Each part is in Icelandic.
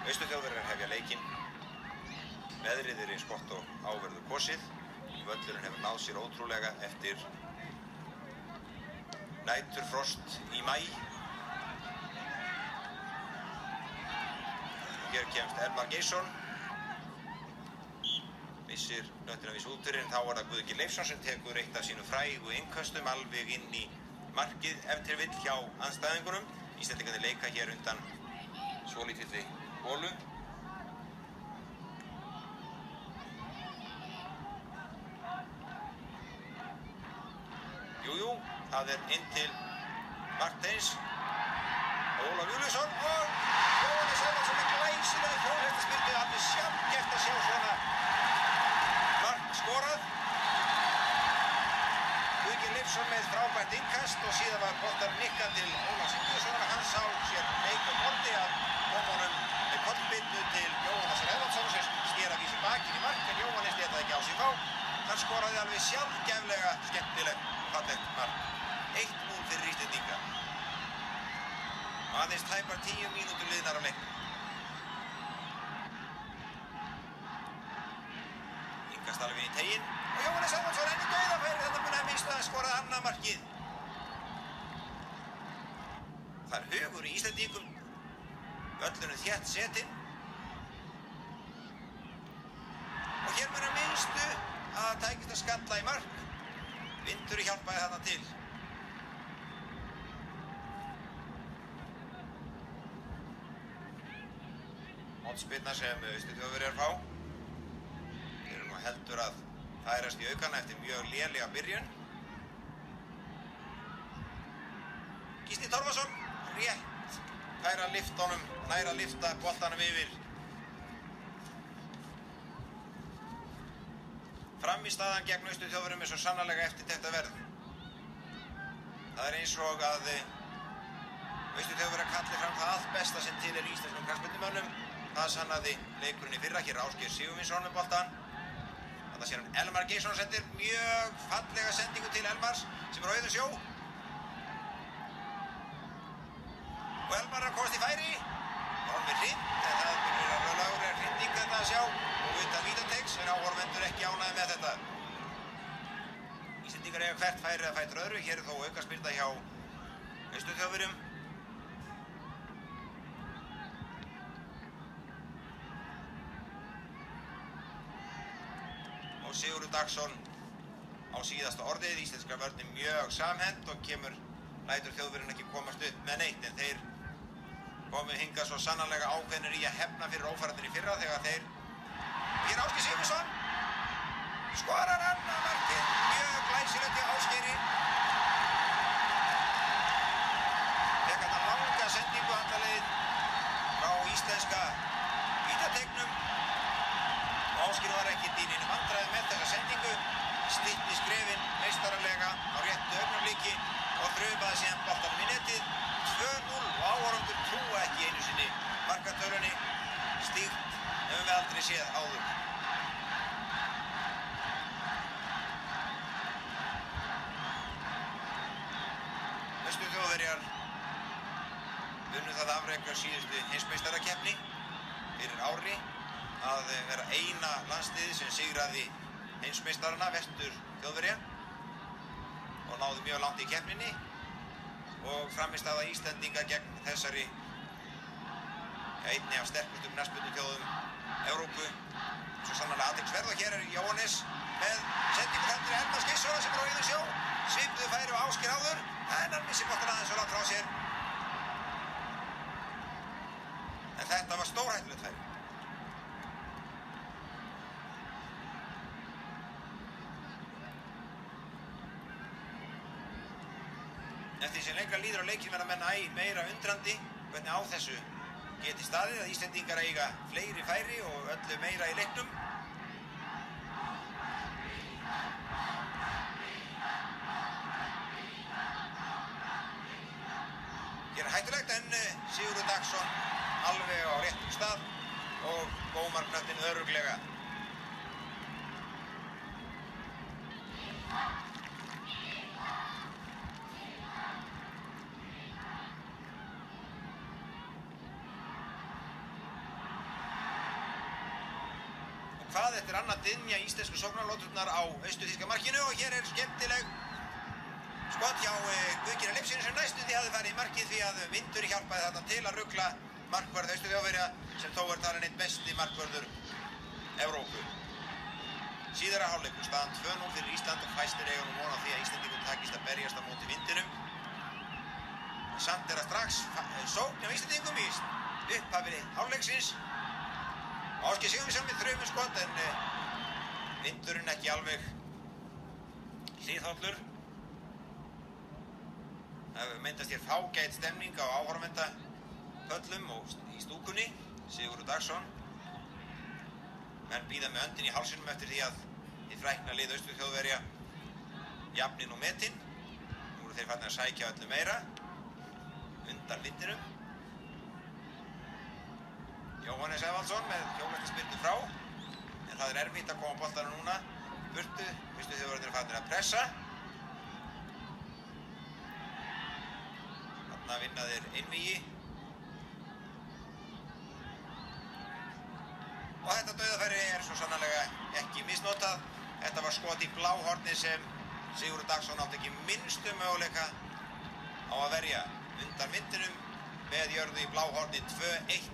Austur-Þjóðverjar hefja leikinn. Veðrið er eins gott og á verður kosið. Völlurinn hefur náð sér ótrúlega eftir næturfrost í maí. Hér kemst Elmar Geirsson. Missir nöttina viss úturinn, þá er það Guðgeir Leifsson sem tekur eitt af sínum frægu innköstum alveg inn í markið ef til vill hjá andstæðingunum. Íslendingarnir leika hér undan svolítilli holu. Jú, það er inn til Marteins. Ólaf Júliusson og Jóhannes Hermannsson með glæsilega hjólhestaspyrnu. Alveg sjaldgæft að sjá svona mark skorað. Guðgeir Leifsson með frábært innkast og síðan var boltarinn nikkað til Ólafs Júliussonar. Hann sá sér leik borti að kom honum með kollbyrnu til Jóhannesar Hermannsson sem sneri að vísu bakinn í mark en Jóhannes lét það ekki á sig fá. Hann skoraði alveg sjaldgæflega skemmtilegt fallegt mark. 1-0 fyrir Íslendinga. Aðeins tæpar 10 mínútur liðnar á leiknum. Innkast alveg inn í teginn og Jóhannes Hermannsson enn í dauðafæri. Þetta mun að mista að skoraði annað markið. Það er hugur í Íslendingum. Völlurinn þétt setinn. Og hér mun að minnstu að það tækist að skalla í mark. Vindurinn hjálpaði þarna til. Hornspyrna sem Austur-Þjóðverjar fá. Þeir eru nú heldur að færast í aukana eftir mjög lélega byrjun. Gísli Torfason rétt fær að lyfta honum, nær að lyfta boltanum yfir. Frammistaðan gegn Austur-Þjóðverjum er svo sannarlega eftirtektarverð. Það er eins og að Austur-Þjóðverjar kalli fram það allt besta sem til er íslenskum knattspyrnumönnum. Það sannaði leikurinn í fyrra. Hér er Ásgeir Sigurvinsson með boltann. Þarna sér hann Elmar Geirsson sendir mjög fallega sendingu til Elmars sem er á auðum sjó. Og Elmar er komast í færi. Honum er hringt en það byrjar að löglega hrinding þetta að sjá. Og utan vítateiks en áhorfendur ekki ánægði með þetta. Íslendingar eiga hvert færið að fætur öðru. Hér er þó aukaspyrna hjá Austur-Þjóðverjum. Og Sigurður Dagsson á síðasta orðið. Íslenska vörnin mjög samhent og lætur Þjóðverjinn ekki komast upp með neitt en þeir komu hingað svo sannarlega ákveðnir í að hefna fyrir ófærarnir í fyrra þegar þeir. Hér er Ásgeir Sigurvinsson. Skorar annað markið. Mjög glæsilegt hjá Ásgeiri. Fékk hann langa sendingu handaleið frá íslenska vítateignum. Og Ásgeir var ekkert í neinum vandræðum með þessa sendingu. Stytti skrefin meistaralega á réttu augnablikki og þrumaði síðan boltanum í netið. 2-0 og áhorfendur trúa ekki einu sinni markatölunni. Slíkt hefum við aldrei séð áður. Austur-Þjóðverjar vunnu það afrek á síðustu heimsmeistarakeppni fyrir ári að vera eina landsliðið sem sigraði heimsmeistarana Vestur-Þjóðverja og náðu mjög langt í keppninni og frammistaða Íslendinga gegn þessari einni af sterkustu knattspyrnuþjóðum Evrópu. Svo sannarlega athyglisverð og hér er Jóhannes með sendingu þar til Elmar Geirsson sem er á auðum sjó. Svipuðu færi á Ásgeir áður en hann missir boltann aðeins og langt frá sér. En þetta var stórhættulegt færi. Eftir sem lengra líður á leikinn verða menn meira undrandi hvernig á þessu geti staðið að Íslendingar eiga fleiri færi og öllu meira í leiknum. Hér er hættulegt en Sigurður Dagsson alveg á réttum stað og gómar knöttinn örugglega. hvað eftir annað dynja íslensku sóknarlóturnar á austurþýska markinu og hér skemmtileg skot hjá Guðgeiri Leifssyni sem næstum því hafði farið í markið því að vindur hjálpaði þarna til að rugla markvörð Austur-Þjóðverja sem þó talinn einn besti markvörður Evrópu. Síðara hálfleikur, staðan 2-0 fyrir Ísland og fæstir eiga nú von á því að Íslendingum takist að berjast á móti vindinum. Samt það strax sókn hjá Íslendingum í upphafi hálfleiksins. Ásgeir Sigurvinsson með þrumuskot en vindurinn ekki alveg hliðhollur. Það myndast hér fágæt stemning á áhorfendapöllum og í stúkunni. Sigurður Dagsson. Menn bíða með öndin í hálsinum eftir því að hið frækna lið Austur-Þjóðverja jafni nú metinn. Nú eru þeir farnir að sækja öllu meira undan vindinum. Jóhannes Evaldsson með hjólastaspyrnu frá. En það erfitt að koma boltanum núna burtu. Austur-Þjóðverjarnir eru farnir að pressa. Þarna vinna þeir einvígi. Og þetta dauðafæri svo sannarlega ekki misnotað. Þetta var skot í bláhornið sem Sigurður Dagsson átti ekki minnstu möguleika á að verja. Undan vindinum með jörðu í bláhornið 2-1.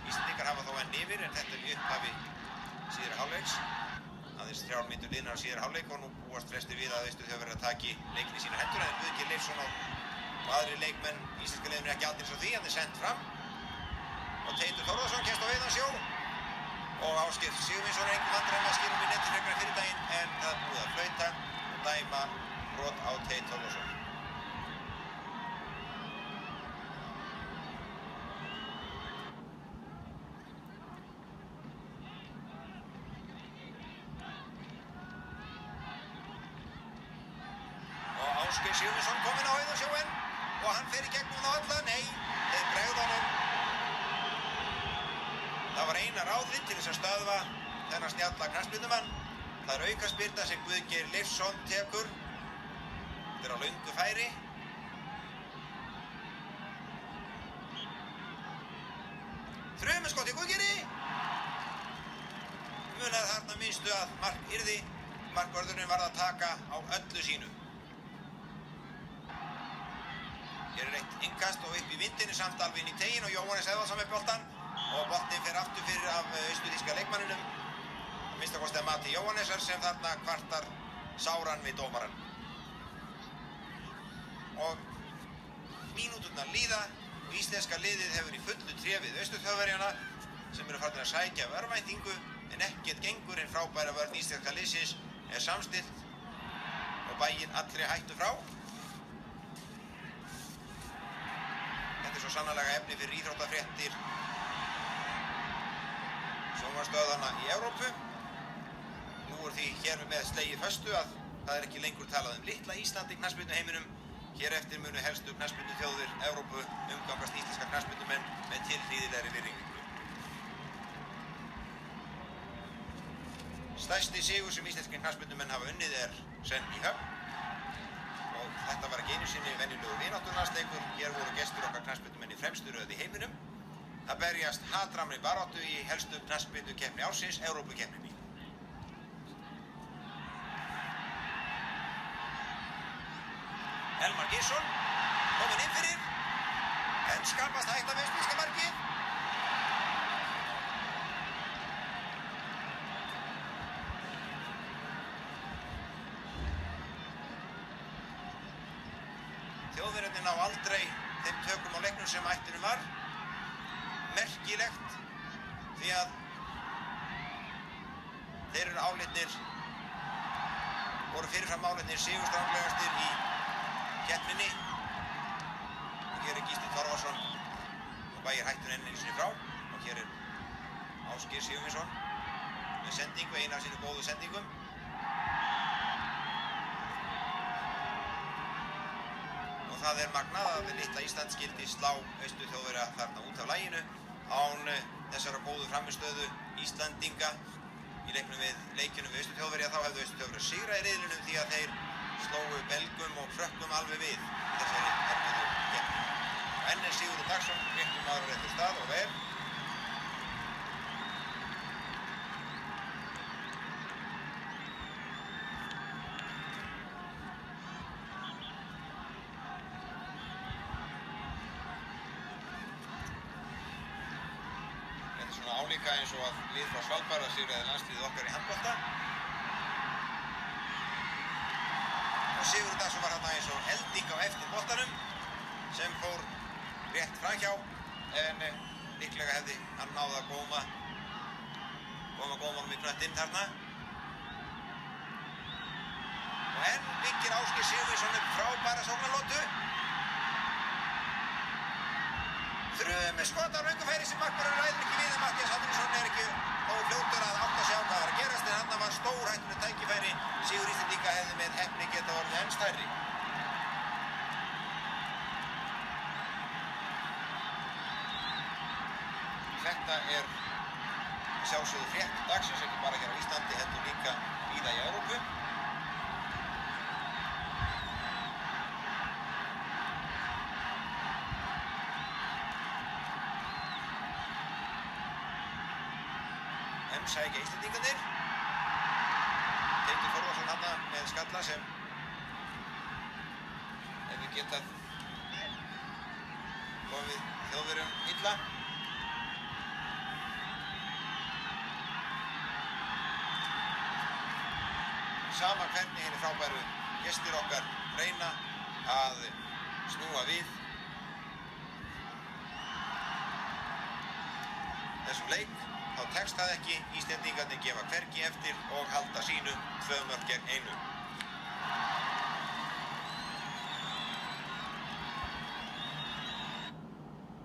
Íslendingar hafa þó enn yfir en þetta í upphafi síðari hálfleiks. Aðeins 3 mínútur liðnar á síðari hálfleik og nú búast flestir við að Austur-Þjóðverjar taki leikinn í sínar hendur en Guðgeir Leifsson og aðrir leikmenn íslenska liðinu ekki aldrei svo því hann sent fram og Teitur Þórðarsson kemst á veiðansjó og Ásgeir Sigurvinsson engum vandræðum að skilum í netið frekar fyrir daginn en það búið að flauta og dæma brot á Teit Þórðarsson. Ásgeir Sigurvinsson kominn á veiðansjóinn og hann fer í gegnum þá alla. Nei, þeir bregða honum. Það var eina ráðið til þess að stöðva þennan snjalla knattspyrnumann. Það er aukaspyrna sem Guðgeir Leifsson tekur. Þetta er á löngu færi. Þrumuskot í Guðgeiri. Munaði þarna minnstu að mark yrði. Markvörðurinn varð að taka á öllu sínu. Hér er eitt innkast og upp í vindinni samt alveg inn í teginn og Jóhannes Evaldsson með boltan og boltinn fer aftur fyrir af austurþýska leikmanninum. Að minnsta kosti að mati Jóhannesar sem þarna kvartar sáran við dómarann. Og mínúturnar líða og íslenska liðið hefur í fullu tré við Austur-Þjóðverjana sem eru farnir að sækja örvæntingu en ekkert gengur en frábæra vörn íslenska liðsins er samstillt og bægir allri hættu frá. Þetta er svo sannarlega efni fyrir íþróttafréttir sjónvarpsstöðvanna í Evrópu. Nú er því hér með slegið föstu að það er ekki lengur talað um litla Ísland í knattspyrnuheiminum. Hér eftir munu helstu knattspyrnuþjóðir Evrópu umgangast íslenska knattspyrnumenn með tilhlýðilegri virðingu. Stærsti sigur sem íslenskir knattspyrnumenn hafa unnið er senn í Höfn. Og þetta var ekki einu sinni venjulegur vináttulandsleikur. Hér voru gestir okkar knattspyrnumenn í fremstu röð í heiminum. Það berjast hatrammri baráttu í helstu knattspyrnukeppni ársins, Evrópukeppninni. Elmar Geirsson kominn inn fyrir en skapast hægt af austurþýska markið. Þjóðverjarnir ná aldrei þeim tökum á leiknum sem ættinum var. Merkilegt því að þeir eru álitnir, voru fyrirfram álitnir sigurstranglegastir í keppninni. Og hér er Gísli Torfarsson og bægir hættun enn einu sinni frá. Og hér er Ásgeir Sigurvinsson með sendingu, eina af sínu góðu sendingum. Og það er magnað að litla Ísland skyldi slá Austur-Þjóðverja þarna út af laginu án þessara góðu framistöðu Íslandinga í leiknum við Austur-Þjóðverja. Þá hefðu Austur-Þjóðverja sigrað í riðlinum því að þeir slógu Belgum og Frökkum alveg við í þessari erfiðu keppni. Enn er Sigurður Dagsson réttur maður á réttum stað og vel. Þetta er svona álíka eins og að lið frá Svalbarða sigraði landsliðið okkar í handbolta. Og Sigurður Dagsson var þarna eins og elding á eftir boltanum sem fór rétt framhjá en líklega hefði hann náð að koma honum í knöttinn þarna. Og enn byggir Ásgeir Sigurvinsson upp frábæra sóknarlótu. Þrumi skot á röngufæri sem markmaðurinn ræður ekki við en Matthías Hallgrímsson er ekki fljótur að átta sig á hvað var að gerast en þarna var stórhættulegt tækifæri. Sigur Íslendinga hefði með heppni geta orðið enn stærri. Þetta er sjálfsögðu frétt dagsins, ekki bara hér á Íslandi, heldur líka víða í Evrópu. Enn sækja Íslendingarnir. Teitur Þórðarsson þarna með skalla sem hefur getað komið Þjóðverjum illa. Sama hvernig henni frábæru gestir okkar reyna að snúa við þessum leik, þá tekst það ekki. Íslendingarnir gefa hvergi eftir og halda sínu 2 mörk gegn 1.